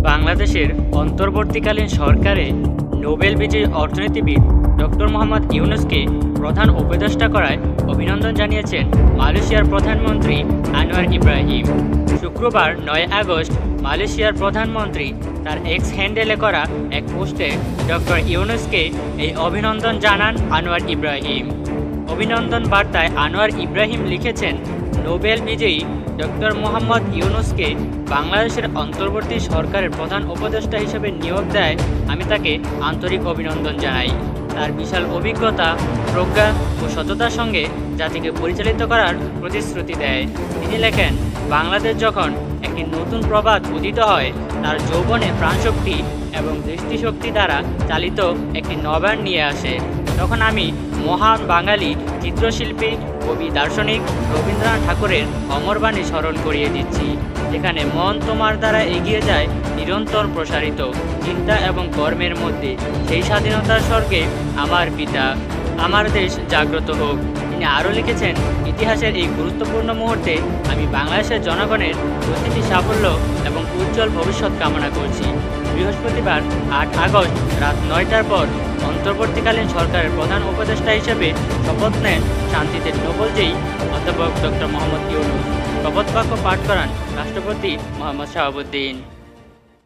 বাংলাদেশের অন্তর্বর্তীকালীন সরকারে নোবেল বিজয়ী অর্থনীতিবিদ ডক্টর মোহাম্মদ ইউনূসকে প্রধান উপদেষ্টা করায় অভিনন্দন জানিয়েছেন মালয়েশিয়ার প্রধানমন্ত্রী আনোয়ার ইব্রাহিম। শুক্রবার ৯ আগস্ট মালয়েশিয়ার প্রধানমন্ত্রী তার এক্স হ্যান্ডেলে করা এক পোস্টে ডক্টর ইউনূসকে এই অভিনন্দন জানান আনোয়ার ইব্রাহিম। অভিনন্দন বার্তায় আনোয়ার ইব্রাহিম লিখেছেন, নোবেল বিজয়ী ডক্টর মোহাম্মদ ইউনূসকে বাংলাদেশের অন্তর্বর্তী সরকারের প্রধান উপদেষ্টা হিসেবে নিয়োগ দেয় আমি তাকে আন্তরিক অভিনন্দন জানাই। তার বিশাল অভিজ্ঞতা, প্রজ্ঞা ও সততার সঙ্গে জাতিকে পরিচালিত করার প্রতিশ্রুতি দেয়। তিনি লেখেন, বাংলাদেশ যখন একটি নতুন প্রভাত উদিত হয়, তার যৌবনে প্রাণশক্তি এবং দৃষ্টিশক্তি দ্বারা চালিত একটি নবায়ন নিয়ে আসে, তখন আমি মহান বাঙালি চিত্রশিল্পী, কবি, দার্শনিক রবীন্দ্রনাথ ঠাকুরের অমরবাণী স্মরণ করিয়ে দিচ্ছি, যেখানে মন তোমার দ্বারা এগিয়ে যায় নিরন্তর প্রসারিত চিন্তা এবং কর্মের মধ্যে, সেই স্বাধীনতার স্বর্গে আমার পিতা, আমার দেশ জাগ্রত হোক। তিনি আরও লিখেছেন, ইতিহাসের এই গুরুত্বপূর্ণ মুহূর্তে আমি বাংলাদেশের জনগণের প্রতিটি সাফল্য এবং উজ্জ্বল ভবিষ্যৎ কামনা করছি। বৃহস্পতিবার ৮ আগস্ট রাত ৯টার পর অন্তর্বর্তীকালীন সরকারের প্রধান উপদেষ্টা হিসেবে শপথ নেন শান্তিতে নোবেলজয়ী অধ্যাপক ডক্টর মোহাম্মদ ইউনূস। শপথ বাক্য পাঠ করান রাষ্ট্রপতি মোহাম্মদ শাহাবুদ্দিন।